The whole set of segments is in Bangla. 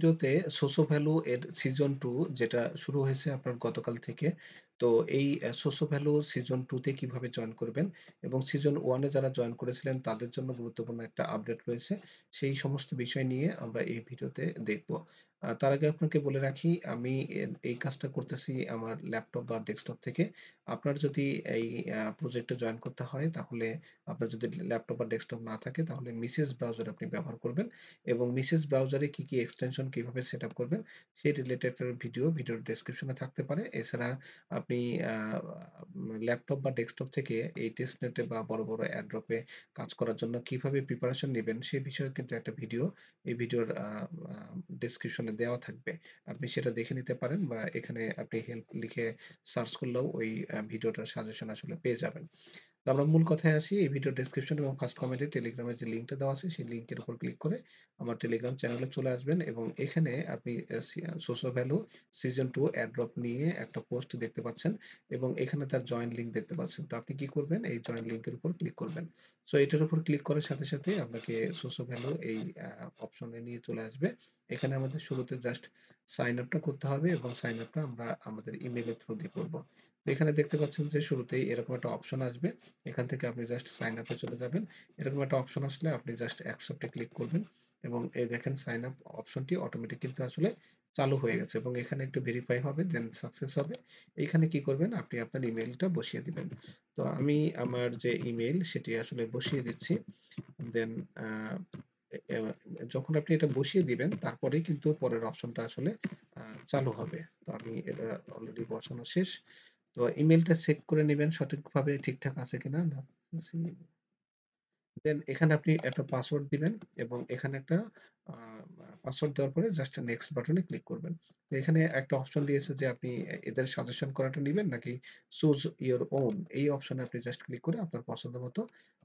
ভিডিওতে সোসো ভ্যালু এর সিজন 2 যেটা শুরু হয়েছে আপনার গতকাল থেকে। তো এই সোসো ভ্যালু সিজন 2 তে কিভাবে জয়েন করবেন এবং সিজন 1 এ যারা জয়েন করেছিলেন তাদের জন্য গুরুত্বপূর্ণ একটা আপডেট রয়েছে। সেই সমস্ত বিষয় নিয়ে আমরা এই ভিডিওতে দেখব। তার আগে আপনাকে বলে রাখি আমি এই কাজটা করতেছি আমার ল্যাপটপ বা ডেস্কটপ থেকে। আপনার যদি এই প্রজেক্টে জয়েন করতে হয় তাহলে আপনার যদি ল্যাপটপ বা ডেস্কটপ না থাকে তাহলে মিসেস ব্রাউজার আপনি ব্যবহার করবেন। এবং মিসেস ব্রাউজারে কি এক্সটেনশন কিভাবে সেটআপ করবেন সেই রিলেটেড ভিডিওর ডেসক্রিপশনে থাকতে পারে। এছাড়া আপনি আ ল্যাপটপ বা ডেস্কটপ থেকে এই টেস্টনেটে বা বড় এয়ারড্রপে কাজ করার জন্য কিভাবে প্রিপারেশন নিবেন সে বিষয়ে কিন্তু একটা ভিডিও এই ভিডিওর আ ডেসক্রিপশনে দেওয়া থাকবে। আপনি সেটা দেখে নিতে পারেন বা এখানে আপনি হেল্প লিখে সার্চ করলেও ওই ভিডিওটার সাজেশন আসলে পেয়ে যাবেন। তো আমরা মূল কথায় আসি। এই ভিডিও ডেসক্রিপশন এবং ফার্স্ট কমেন্টে টেলিগ্রামের যে লিঙ্কটা দেওয়া আছে সেই লিঙ্কের উপর ক্লিক করে আমার টেলিগ্রাম চ্যানেলে চলে আসবেন এবং এখানে আপনি সোশ্যাল ভ্যালু সিজন 2 এয়ারড্রপ নিয়ে একটা পোস্ট দেখতে পাচ্ছেন এবং এখানে তার জয়েন লিঙ্ক দেখতে পাচ্ছেন। তো আপনি কি করবেন? এই জয়েন লিঙ্কের উপর ক্লিক করবেন। সো এটার উপর ক্লিক করার সাথে আপনাকে সোশ্যাল ভ্যালু এই অপশনে নিয়ে চলে আসবে। এখানে আমাদের শুরুতে জাস্ট সাইন আপটা করতে হবে এবং সাইন আপটা আমরা আমাদের ইমেইলের থ্রু দিয়ে করব। তো এখানে দেখতে পাচ্ছেন যে শুরুতেই এরকম একটা অপশন আসবে। এখান থেকে আপনি জাস্ট সাইন আপ এ চলে যাবেন। এরকম একটা অপশন আসলে আপনি জাস্ট অ্যাকসেপ্ট এ ক্লিক করবেন এবং এই দেখেন সাইন আপ অপশনটি অটোমেটিক কিন্তু আসলে চালু হয়ে গেছে এবং এখানে একটু ভেরিফাই হবে দেন সাকসেস হবে। এইখানে কি করবেন? আপনি আপনার ইমেইলটা বসিয়ে দিবেন। তো আমি আমার যে ইমেইল সেটি আসলে বসিয়ে দিচ্ছি। দেন আ এ এ যখন আপনি এটা বসিয়ে দিবেন তারপরেই কিন্তু পরের অপশনটা আসলে আ চালু হবে। তো আমি এটা অলরেডি বসানো শেষ। তো ইমেইলটা চেক করে নিবেন সঠিকভাবে ঠিকঠাক আছে কিনা। দেন এখানে আপনি একটা পাসওয়ার্ড দিবেন এবং এখানে একটা আ পাসওয়ার্ড দেওয়ার পরে জাস্ট নেক্সট বাটনে ক্লিক করবেন। তো এখানে একটা অপশন দিয়েছে যে আপনি এদের সাজেশন করাটা নিবেন নাকি চুজ ইওর ওন এই অপশনে আপনি জাস্ট ক্লিক করে আপনার পছন্দ মতো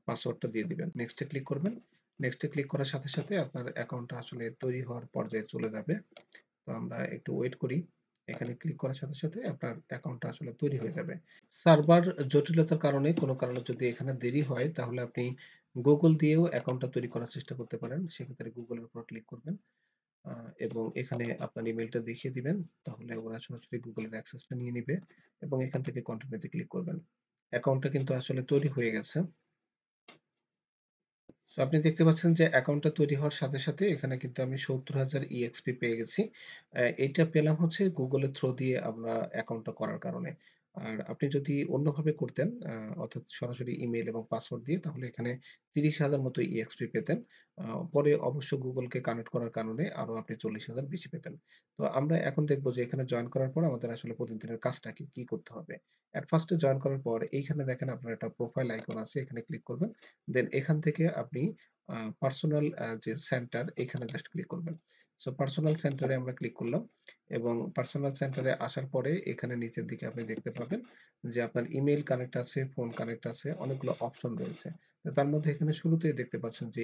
পাসওয়ার্ডটা দিয়ে দিবেন। নেক্সট এ ক্লিক করবেন। নেক্সট এ ক্লিক করার সাথে আপনার অ্যাকাউন্টটা আসলে তৈরি হওয়ার পর্যায়ে চলে যাবে। তো আমরা একটু ওয়েট করি। এখানে ক্লিক করার সাথে আপনার অ্যাকাউন্টটা আসলে তৈরি হয়ে যাবে। সার্ভার জটিলতার কারণে কোনো কারণে যদি এখানে দেরি হয় তাহলে আপনি Google দিয়েও অ্যাকাউন্টটা তৈরি করার চেষ্টা করতে পারেন। সেক্ষেত্রে Google এর উপর ক্লিক করবেন। আ এবং এখানে আপনার ইমেইলটা দেখিয়ে দিবেন। তাহলে ওরা সরাসরি Google এর অ্যাক্সেসটা নিয়ে নিবে এবং এখান থেকে কন্টিনিউ তে ক্লিক করবেন। অ্যাকাউন্টটা কিন্তু আসলে তৈরি হয়ে গেছে। সো আপনি দেখতে পাচ্ছেন যে অ্যাকাউন্টটা তৈরি হওয়ার সাথে এখানে কিন্তু আমি ৭০,০০০ EXP পেয়ে গেছি। এইটা পেলাম হচ্ছে Google এর থ্রু দিয়ে আমরা অ্যাকাউন্টটা করার কারণে। আর আপনি যদি অন্যভাবে করতেন অর্থাৎ সরাসরি ইমেইল এবং পাসওয়ার্ড দিয়ে তাহলে এখানে ৩০,০০০ মতো EXP পেতেন। আ পরে অবশ্য Google কে কানেক্ট করার কারণে আরো আপনি ৪০,০০০ বেশি পেতেন। তো আমরা এখন দেখব যে এখানে জয়েন করার পর আমাদের আসলে প্রতিদিনের কাজটা কি করতে হবে। এট ফার্স্ট এ জয়েন করার পর এইখানে দেখেন আপনার একটা প্রোফাইল আইকন আছে এখানে ক্লিক করবেন। দেন এখান থেকে আপনি পার্সোনাল যে সেন্টার এখানে জাস্ট ক্লিক করবেন। সো পার্সোনাল সেন্টারে আমরা ক্লিক করলাম এবং পার্সোনাল সেন্টারে আসার পরে এখানে নিচের দিকে আপনি দেখতে পাবেন যে আপনার ইমেইল কানেক্ট আছে, ফোন কানেক্ট আছে, অনেকগুলো অপশন রয়েছে। তো তার মধ্যে এখানে শুরুতেই দেখতে পাচ্ছেন যে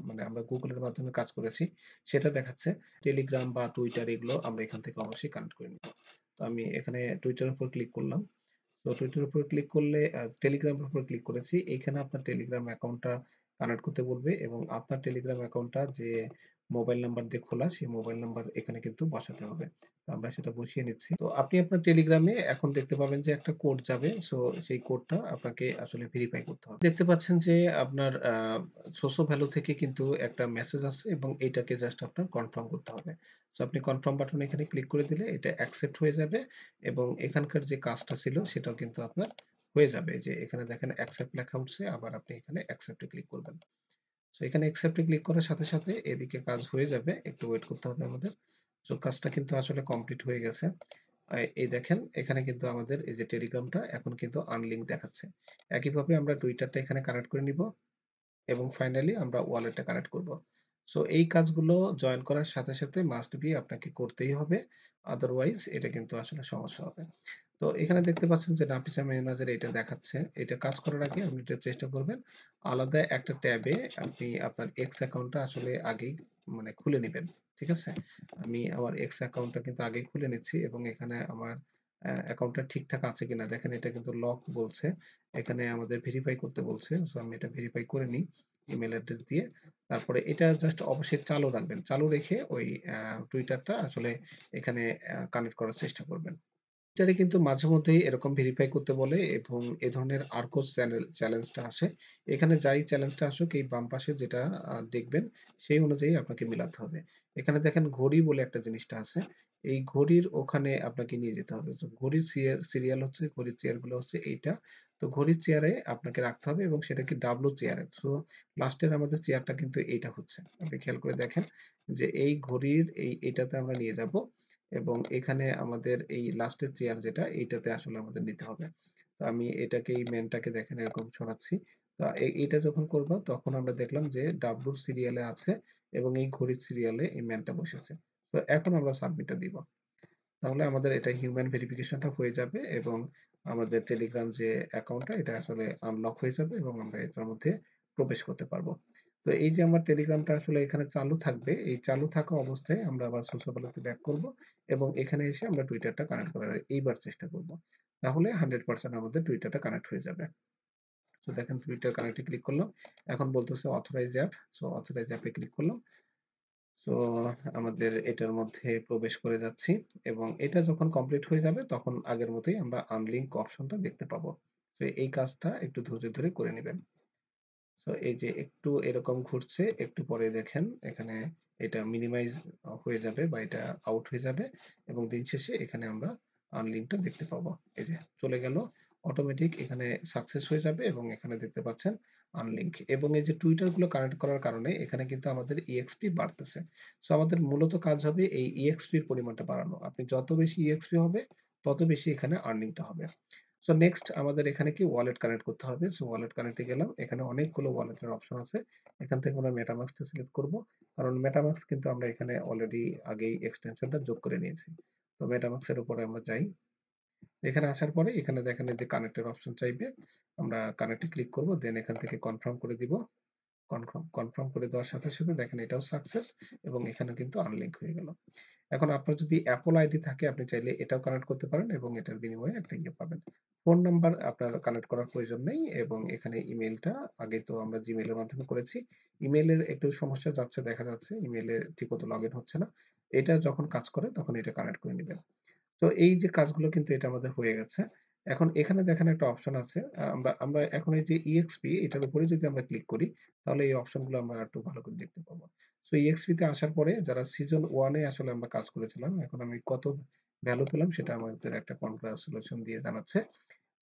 মানে আমরা Google এর মাধ্যমে কাজ করেছি সেটা দেখাচ্ছে। টেলিগ্রাম বা টুইটার এগুলো আমরা এখান থেকে অবশ্যই কানেক্ট করে নিব। তো আমি এখানে টুইটারের উপর ক্লিক করলাম। তো টুইটার উপর ক্লিক করলে টেলিগ্রামের উপর ক্লিক করেছি। এইখানে আপনার টেলিগ্রাম অ্যাকাউন্টটা কানেক্ট করতে বলবে এবং আপনার টেলিগ্রাম অ্যাকাউন্টটা যে মোবাইল নাম্বার দিয়ে খোলা সেই মোবাইল নাম্বার এখানে কিন্তু বসাতে হবে। তো আমরা সেটা বসিয়ে নিচ্ছি। তো আপনি আপনার টেলিগ্রামে এখন দেখতে পাবেন যে একটা কোড যাবে। সো সেই কোডটা আপনাকে আসলে ভেরিফাই করতে হবে। দেখতে পাচ্ছেন যে আপনার সোশ্যাল ভ্যালু থেকে কিন্তু একটা মেসেজ আসছে এবং এইটাকে জাস্ট আপনার কনফার্ম করতে হবে। সো আপনি কনফার্ম বাটনে এখানে ক্লিক করে দিলে এটা অ্যাকসেপ্ট হয়ে যাবে এবং এখানকার যে কাজটা ছিল সেটাও কিন্তু আপনার হয়ে যাবে। যে এখানে দেখেন অ্যাকসেপ্ট লেখা উঠছে আবার আপনি এখানে অ্যাকসেপ্ট এ ক্লিক করবেন। সো এখানে অ্যাকসেপ্ট এ ক্লিক করার সাথে এদিকে কাজ হয়ে যাবে। একটু ওয়েট করতে হবে আমাদের। সো কাজটা কিন্তু আসলে কমপ্লিট হয়ে গেছে। এই দেখেন এখানে কিন্তু আমাদের এই যে টেলিগ্রামটা এখন কিন্তু আনলিঙ্ক দেখাচ্ছে। একইভাবে আমরা টুইটারটা এখানে কানেক্ট করে নিব এবং ফাইনালি আমরা ওয়ালেটটা কানেক্ট করব। সো এই কাজগুলো জয়েন করার সাথে মাস্ট বি আপনাকে করতেই হবে। আদারওয়াইজ এটা কিন্তু আসলে সমস্যা হবে। তো এখানে দেখতে পাচ্ছেন যে নাফিসা ম্যানেজার এটা দেখাচ্ছে। এটা কাজ করার আগে আপনি এটা চেষ্টা করবেন। আলাদা একটা ট্যাবে আপনি আপনার X অ্যাকাউন্টটা আসলে আগেই মানে খুলে নিবেন। ঠিক আছে? আমি আমার X অ্যাকাউন্টটা কিন্তু আগেই খুলে নিচ্ছি এবং এখানে আমার অ্যাকাউন্টটা ঠিকঠাক আছে কিনা দেখেন এটা কিন্তু লক বলছে। এখানে আমাদের ভেরিফাই করতে বলছে। সো আমি এটা ভেরিফাই করে নিই। ইমেইল অ্যাড্রেস দিয়ে তারপরে এটা জাস্ট অবশ্যই চালু রাখবেন। চালু রেখে ওই টুইটারটা আসলে এখানে কানেক্ট করার চেষ্টা করবেন। এটারে কিন্তু মাঝে মধ্যেই এরকম ভেরিফাই করতে বলে এবং এ ধরনের আরকোস চ্যালেঞ্জটা আসে। এখানে যাই চ্যালেঞ্জটা আসুক এই বাম পাশে যেটা দেখবেন সেই অনুযায়ী আপনাকে মিলাতে হবে। এখানে দেখেন ঘড়ি বলে একটা জিনিসটা আছে। এই ঘড়ির ওখানে আপনাকে নিয়ে যেতে হবে। তো ঘড়ির সিরিয়াল হচ্ছে ঘড়ির চেয়ারগুলো হচ্ছে এইটা। তো ঘড়ির চেয়ারে আপনাকে রাখতে হবে এবং সেটা কি ডাব্লু চেয়ারে। সো লাস্টের আমাদের চেয়ারটা কিন্তু এইটা হচ্ছে। আপনি খেয়াল করে দেখেন যে এই ঘড়ির এটাতে আমরা নিয়ে যাবো। এবং এখানে আমাদের এই লাস্টের চেয়ার যেটা এইটাতে আসলে আমাদের নিতে হবে। তো আমি এটাকে এই ম্যানটাকে দেখেন এরকম সরাচ্ছি। তো এইটা যখন করব তখন আমরা দেখলাম যে ডাব্লুর সিরিয়ালে আছে এবং এই ঘড়ির সিরিয়ালে এই ম্যানটা বসেছে। তো এখন আমরা সাবমিটটা দিব। তাহলে আমাদের এটা হিউম্যান ভেরিফিকেশনটা হয়ে যাবে এবং আমাদের টেলিগ্রাম যে অ্যাকাউন্টটা এটা আসলে আনলক হয়ে যাবে এবং আমরা এটার মধ্যে প্রবেশ করতে পারবো। তো এই যে আমার টেলিগ্রামটা আসলে এখানে চালু থাকবে, এই চালু থাকা অবস্থায় আমরা আবার সোশ্যাল মিডিয়াতে ব্যাক করব এবং এখানে এসে আমরা টুইটারটা কানেক্ট করার এইবার চেষ্টা করব। তাহলে 100% আমাদের টুইটারটা কানেক্ট হয়ে যাবে। তো দেখেন টুইটার কানেক্টে ক্লিক করলাম। এখন বলতেছে অথরাইজ অ্যাপ। সো অথরাইজ অ্যাপে ক্লিক করলাম। সো আমাদের এটার মধ্যে প্রবেশ করে যাচ্ছি এবং এটা যখন কমপ্লিট হয়ে যাবে তখন আগের মতোই আমরা আনলিঙ্ক অপশনটা দেখতে পাবো। তো এই কাজটা একটু ধৈর্য ধরে করে নিবেন। সো এই যে একটু এরকম ঘুরছে, একটু পরে দেখেন এখানে এটা মিনিমাইজ হয়ে যাবে বা এটা আউট হয়ে যাবে এবং দিন শেষে এখানে আমরা আনলিঙ্কটা দেখতে পাবো। এই যে চলে গেল অটোমেটিক এখানে সাকসেস হয়ে যাবে এবং এখানে দেখতে পাচ্ছেন আনলিঙ্ক এবং এই যে টুইটার গুলো কানেক্ট করার কারণে এখানে কিন্তু আমাদের ইএক্সপি বাড়তেছে। সো আমাদের মূলত কাজ হবে এই ইএক্সপির পরিমাণটা বাড়ানো। আপনি যত বেশি ইএক্সপি হবে তত বেশি এখানে আর্নিংটা হবে। সো নেক্সট আমাদের এখানে কি ওয়ালেট কানেক্ট করতে হবে। সো ওয়ালেট কানেক্টে গেলাম। এখানে অনেকগুলো ওয়ালেটের অপশন আছে। এখান থেকে আমরা মেটামাস্কটা সিলেক্ট করব। কারণ মেটামাস্ক কিন্তু আমরা এখানে অলরেডি আগেই এক্সটেনশনটা যোগ করে নিয়েছি। তো মেটামাস্কের উপরে আমরা যাই। এখানে আসার পরে এখানে দেখেন এই যে কানেক্টের অপশন চাইবে। আমরা কানেক্টে ক্লিক করব। দেন এখান থেকে কনফার্ম করে দিব। কনফার্ম করে দেওয়ার সাথে সাথে দেখেন এটাও সাকসেস এবং এখানে কিন্তু আনলিঙ্ক হয়ে গেল। এখন আপনার যদি অ্যাপল আইডি থাকে আপনি চাইলে এটাও কানেক্ট করতে পারেন এবং এটার বিনিময়ে একটা ইয়ে পাবেন। ফোন নাম্বার আপনার কানেক্ট করার প্রয়োজন নেই এবং এখানে ইমেইলটা আগে তো আমরা জিমেইলের মাধ্যমে করেছি। ইমেইলের একটু সমস্যা যাচ্ছে দেখা যাচ্ছে। ইমেইলে ঠিকমতো লগইন হচ্ছে না। এটা যখন কাজ করে তখন এটা কানেক্ট করে নিবেন। তো এই যে কাজগুলো কিন্তু এটা আমাদের হয়ে গেছে। এখন এখানে দেখেন একটা অপশন আছে। আমরা আমরা এখন এই যে EXP এটার উপরে যদি আমরা ক্লিক করি, তাহলে এই অপশনগুলো আমরা আরেকটু ভালো করে দেখতে পাবো। সো EXP তে আসার পরে যারা সিজন 1 এ আসলে আমরা কাজ করেছিলাম, এখন আমি কত ভ্যালু পেলাম সেটা আমাদের একটা কনগ্রাচুলেশন দিয়ে জানাচ্ছে।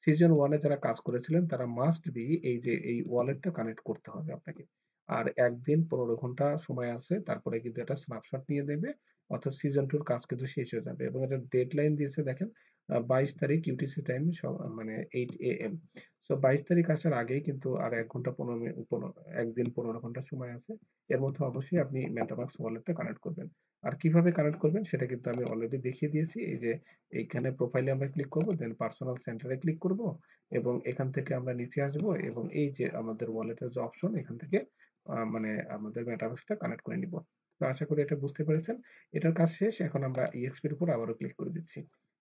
সিজন 1 এ যারা কাজ করেছিলেন তারা মাস্ট বি এই যে এই ওয়ালেটটা কানেক্ট করতে হবে আপনাকে। আর ১ দিন ১৫ ঘন্টা সময় আছে। তারপরে কিন্তু এটা স্ন্যাপশট নিয়ে নেবে। অর্থাৎ সিজন 2 র কাজ কিন্তু শেষ হয়ে যাবে এবং এটার ডেডলাইন দিয়েছে দেখেন ২২ তারিখ ইউটিসি টাইম মানে 8 AM। সো ২২ তারিখ আসার আগেই কিন্তু আর ১ ঘন্টা ১৫ ১ দিন ১৫ ঘন্টা সময় আছে। এর মধ্যে অবশ্যই আপনি মেটামাস্ক ওয়ালেটটা কানেক্ট করবেন। আর কিভাবে কানেক্ট করবেন সেটা কিন্তু আমি অলরেডি দেখিয়ে দিয়েছি। এই যে এইখানে প্রোফাইলে আমরা ক্লিক করব, দেন পার্সোনাল সেন্টারে ক্লিক করব এবং এখান থেকে আমরা নিচে আসব এবং এই যে আমাদের ওয়ালেটের যে অপশন এখান থেকে মানে আমাদের মেটামাস্কটা কানেক্ট করে নিব। তো আশা করি এটা বুঝতে পেরেছেন। এটার কাজ শেষ। এখন আমরা EXP এর উপর আবারও ক্লিক করে দিচ্ছি।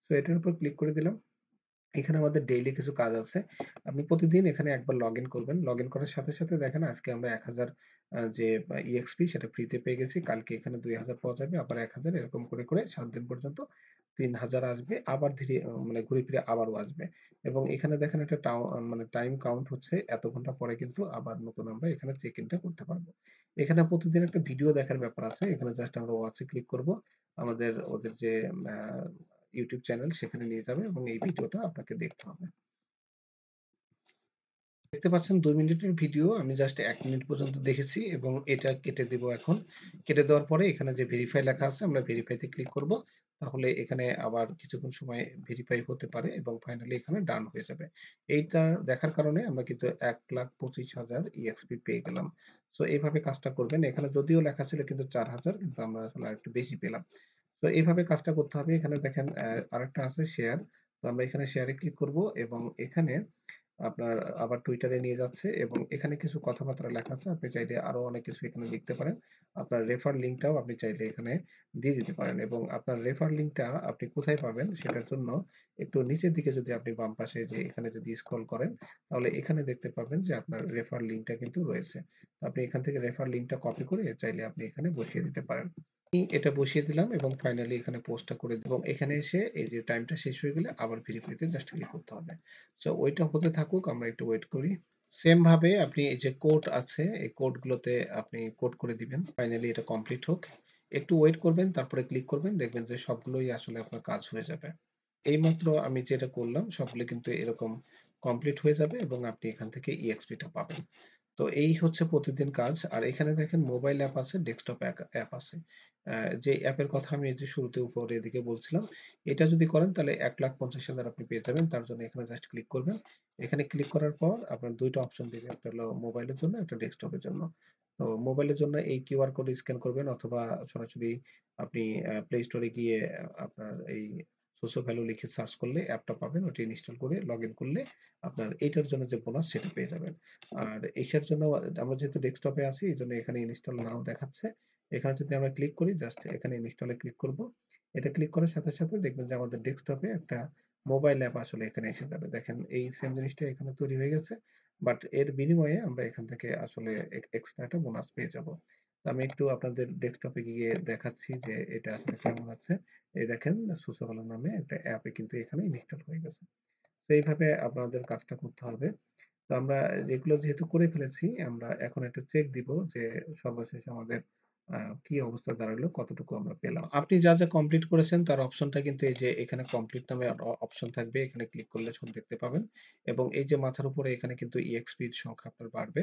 তো এটার উপর ক্লিক করে দিলাম। এখানে আমাদের ডেইলি কিছু কাজ আছে। আপনি প্রতিদিন এখানে একবার লগইন করবেন। লগইন করার সাথে সাথে দেখেন আজকে আমরা ১০০০ যে EXP সেটা ফ্রিতে পেয়ে গেছি। কালকে এখানে ২০০০ পাওয়া যাবে, আবার ১০০০ এরকম করে, করে ৭ দিন পর্যন্ত ৩০০০ আসবে। আবার ধীরে মানে ঘুরে ফিরে আবারও আসবে। এবং এখানে দেখেন একটা মানে টাইম কাউন্ট হচ্ছে। এত ঘন্টা পরে কিন্তু আবার নতুন আমরা এখানে চেক ইনটা করতে পারবো। এখানে প্রতিদিন একটা ভিডিও দেখার ব্যাপার আছে। এখানে জাস্ট আমরা ওয়াচ এ ক্লিক করব। আমাদের ওদের যে আ YouTube চ্যানেল সেখানে নিয়ে যাবে এবং এই ভিডিওটা আপনাকে দেখতে হবে। দেখতে পাচ্ছেন ২ মিনিটের ভিডিও আমি জাস্ট ১ মিনিট পর্যন্ত দেখেছি এবং এটা কেটে দেব এখন। কেটে দেওয়ার পরে এখানে যে ভেরিফাই লেখা আছে আমরা ভেরিফাই তে ক্লিক করব। তাহলে এখানে আবার কিছুক্ষণ সময় ভেরিফাই হতে পারে এবং ফাইনালি এখানে ডান হয়ে যাবে। এইটা দেখার কারণে আমরা কিন্তু ১,২৫,০০০ EXP পেয়ে গেলাম। সো এভাবে কাজটা করবেন। এখানে যদিও লেখা ছিল কিন্তু ৪,০০০ কিন্তু আমরা আসলে আরেকটু বেশি পেলাম। তো এইভাবে কাজটা করতে হবে। এখানে দেখেন আরেকটা আছে শেয়ার। তো আমরা এখানে শেয়ার এ ক্লিক করব এবং এখানে আপনার আবার Twitter এ নিয়ে যাচ্ছে এবং এখানে কিছু কথাবার্তা লেখা আছে। আপনি চাইলে আরো অনেক কিছু এখানে লিখতে পারেন। আপনার রেফার লিঙ্কটাও আপনি চাইলে এখানে দিয়ে দিতে পারেন এবং আপনার রেফার লিঙ্কটা আপনি কোথায় পাবেন সেটার জন্য একটু নিচের দিকে যদি আপনি বাম পাশে যে এখানে যদি স্ক্রল করেন তাহলে এখানে দেখতে পাবেন যে আপনার রেফার লিঙ্কটা কিন্তু রয়েছে। তো আপনি এখান থেকে রেফার লিঙ্কটা কপি করে চাইলে আপনি এখানে বসিয়ে দিতে পারেন। আমি এটা বসিয়ে দিলাম এবং ফাইনালি এখানে পোস্টটা করে দিব এবং এখানে এসে এই যে টাইমটা শেষ হয়ে গেলে আবার ভেরিফাইতে জাস্ট ক্লিক করতে হবে। সো ওইটা হতে থাকুক, আমরা একটু ওয়েট করি। সেম ভাবে আপনি এই যে কোড আছে এই কোডগুলোতে আপনি কোড করে দিবেন। ফাইনালি এটা কমপ্লিট হোক। একটু ওয়েট করবেন, তারপরে ক্লিক করবেন, দেখবেন যে সবগুলোই আসলে আপনার কাজ হয়ে যাবে। এইমাত্র আমি যেটা করলাম সবগুলো কিন্তু এরকম কমপ্লিট হয়ে যাবে এবং আপনি এখান থেকে ইএক্সপিটা পাবেন। তো এই হচ্ছে প্রতিদিন কাজ। আর এখানে দেখেন মোবাইল অ্যাপ আছে, ডেস্কটপ অ্যাপ আছে। যে অ্যাপের কথা আমি এই যে শুরুতে উপরের দিকে বলছিলাম, এটা যদি করেন তাহলে ১,৫০,০০০ আপনি পেয়ে যাবেন। তার জন্য এখানে জাস্ট ক্লিক করবেন। এখানে ক্লিক করার পর আপনার ২ টা অপশন দিবে। একটা হলো মোবাইলের জন্য, একটা ডেস্কটপের জন্য। তো মোবাইলের জন্য এই কিউআর কোড স্ক্যান করবেন অথবা সরাসরি আপনি প্লে স্টোরে গিয়ে আপনার এই সোশ্যাল ভ্যালু লিখে সার্চ করলে অ্যাপটা পাবেন। ওটি ইনস্টল করে লগইন করলে আপনার এইটার জন্য যে বোনাস সেটা পেয়ে যাবেন। আর এটার জন্য আমরা যেহেতু ডেস্কটপে আছি এজন্য এখানে ইনস্টল নাও দেখাচ্ছে। এখানে যদি আমরা ক্লিক করি জাস্ট এখানে ইনস্টলে ক্লিক করব। এটা ক্লিক করার সাথে, সাথে দেখবেন যে আমাদের ডেস্কটপে একটা মোবাইল অ্যাপ আসলে এখানে এসে যাবে। দেখেন এই সেম জিনিসটা এখানে তৈরি হয়ে গেছে। বাট এর বিনিময়ে আমরা এখান থেকে আসলে এক্সট্রা একটা বোনাস পেয়ে যাব। তো আমি একটু আপনাদের ডেস্কটপে গিয়ে দেখাচ্ছি যে এটা আসলে কেমন আছে। এই দেখেন সুসেভালো নামে একটা অ্যাপে কিন্তু এখানে ইনস্টল হয়ে গেছে। তো এইভাবে আপনাদের কাজটা করতে হবে। তো আমরা এগুলো যেহেতু করে ফেলেছি, আমরা এখন একটা চেক দিব যে সর্বশেষ আমাদের আ কি অবস্থা দাঁড়ালো, কতটুকু আমরা পেলাম। আপনি যা, যা কমপ্লিট করেছেন তার অপশনটা কিন্তু এই যে এখানে কমপ্লিট নামে অপশন থাকবে। এখানে ক্লিক করলে সব দেখতে পাবেন। এবং এই যে মাথার উপরে এখানে কিন্তু EXP এর সংখ্যা আপনার বাড়বে।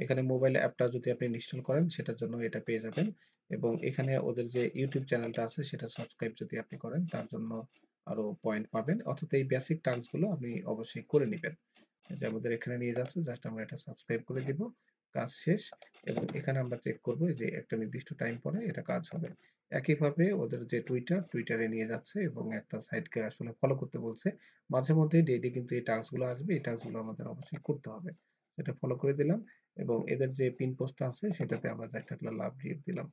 এখানে মোবাইল অ্যাপটা যদি আপনি ইনস্টল করেন সেটার জন্য এটা পেয়ে যাবেন। এবং এখানে ওদের যে YouTube চ্যানেলটা আছে সেটা সাবস্ক্রাইব যদি আপনি করেন তার জন্য আরো পয়েন্ট পাবেন। অর্থাৎ এই বেসিক টাস্ক গুলো আপনি অবশ্যই করে নিবেন। যে আমাদের এখানে নিয়ে যাচ্ছে জাস্ট আমরা এটা সাবস্ক্রাইব করে দিব। কাজ শেষ এবং এখানে আমরা চেক করব যে একটা নির্দিষ্ট টাইম পরে এটা কাজ হবে। একইভাবে ওদের যে টুইটার এ নিয়ে যাচ্ছে এবং একটা সাইটকে আসলে ফলো করতে বলছে। মাঝে মধ্যে ডেইলি কিন্তু এই টাস্ক গুলো আসবে। এই টাস্ক গুলো আমাদের অবশ্যই করতে হবে। এটা ফলো করে দিলাম এবং এদের যে পিন পোস্টটা আছে সেটাতে আমরা জাস্ট একটা লাভ দিয়ে দিলাম।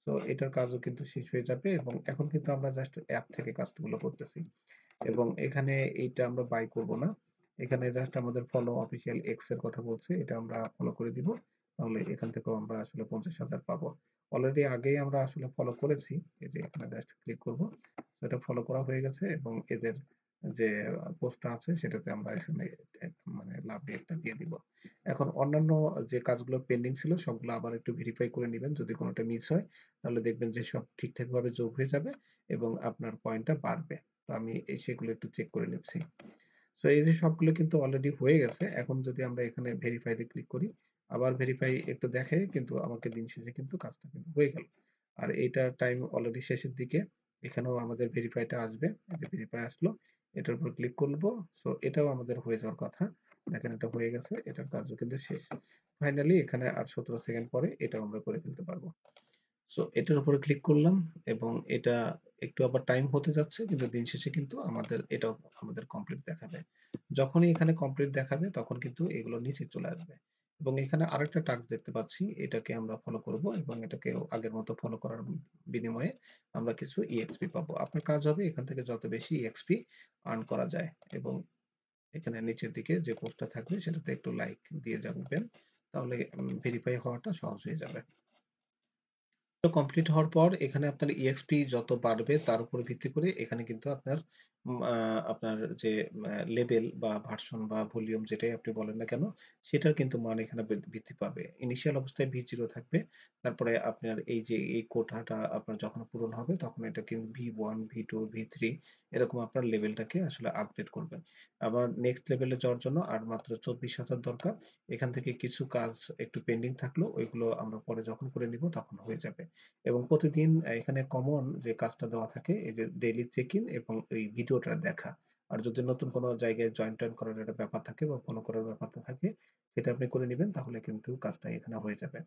তো এটার কাজও কিন্তু শেষ হয়ে যাবে এবং এখন কিন্তু আমরা জাস্ট অ্যাপ থেকে কাজগুলো করতেছি। এবং এখানে এইটা আমরা বাই করব না। এখানে জাস্ট আমাদের ফলো অফিসিয়াল এক্স এর কথা বলছে। এটা আমরা ফলো করে দিব। তাহলে এখান থেকেও আমরা আসলে ৫০,০০০ পাবো। অলরেডি আগেই আমরা আসলে ফলো করেছি। এই যে এখানে জাস্ট ক্লিক করব। এটা ফলো করা হয়ে গেছে এবং এদের যে পোস্টটা আছে সেটাতে আমরা এখানে এ মানে লাভ রেটটা দিয়ে দিব। এখন অন্যান্য যে কাজগুলো পেন্ডিং ছিল সবগুলো আবার একটু ভেরিফাই করে নিবেন। যদি কোনটা মিস হয় তাহলে দেখবেন যে সব ঠিকঠাকভাবে যোগ হয়ে যাবে এবং আপনার পয়েন্টটা বাড়বে। তো আমি সেগুলো একটু চেক করে নিচ্ছি। সো এই যে সবগুলো কিন্তু অলরেডি হয়ে গেছে। এখন যদি আমরা এখানে ভেরিফাই তে ক্লিক করি, আবার ভেরিফাই একটু দেখায় কিন্তু আমাকে দিন শেষে কিন্তু কাজটা কিন্তু হয়ে গেল। আর এইটার টাইম অলরেডি শেষের দিকে। এখানেও আমাদের ভেরিফাইটা আসবে। এই যে ভেরিফাই আসলো। এটার উপর ক্লিক করব। সো এটাও আমাদের হয়ে যাওয়ার কথা। দেখেন এটা হয়ে গেছে। এটার কাজও কিন্তু শেষ। ফাইনালি এখানে আর ১৭ সেকেন্ড পরে এটাও আমরা করে ফেলতে পারব। সো এটার উপরে ক্লিক করলাম এবং এটা একটু আবার টাইম হতে যাচ্ছে কিন্তু দিন শেষে কিন্তু আমাদের এটাও আমাদের কমপ্লিট দেখাবে। যখনই এখানে কমপ্লিট দেখাবে তখন কিন্তু এগুলো নিচে চলে আসবে। এবং এখানে আরেকটা টাস্ক দেখতে পাচ্ছি। এটাকে আমরা ফলো করব এবং এটাকেও আগের মতো ফলো করার বিনিময়ে আমরা কিছু EXP পাবো। আপনার কাজ হবে এখান থেকে যত বেশি EXP আর্ন করা যায় এবং এখানে নিচের দিকে যে পোস্টটা থাকবে সেটাতে একটু লাইক দিয়ে যাবেন। তাহলে ভেরিফাই হওয়াটা সহজ হয়ে যাবে। তো কমপ্লিট হওয়ার পর এখানে আপনার EXP যত বাড়বে তার উপর ভিত্তি করে এখানে কিন্তু আপনার আপনার যে লেভেল বা ভার্সন বা ভলিউম যেটাই আপনি বলেন না কেন, সেটার কিন্তু মান এখানে বৃদ্ধি পাবে। ইনিশিয়াল অবস্থায় V0 থাকবে। তারপরে আপনার এই যে এই কোটাটা আপনার যখন পূরণ হবে তখন এটা কিন্তু V1, V2, V3 এরকম আপনার লেভেলটাকে আসলে আপগ্রেড করবেন। আবার নেক্সট লেভেলে যাওয়ার জন্য আর মাত্র ২৪,০০০ দরকার। এখান থেকে কিছু কাজ একটু পেন্ডিং থাকলো ওইগুলো আমরা পরে যখন করে নিব তখন হয়ে যাবে। এবং প্রতিদিন এখানে কমন যে কাজটা দেওয়া থাকে এই যে ডেইলি চেক ইন এবং এই ভিডিওটা দেখা। আর যদি নতুন কোনো জায়গায় জয়েন করার একটা ব্যাপার থাকে বা ফলো করার ব্যাপারটা থাকে সেটা আপনি করে নিবেন তাহলে কিন্তু কাজটা এখানে হয়ে যাবে।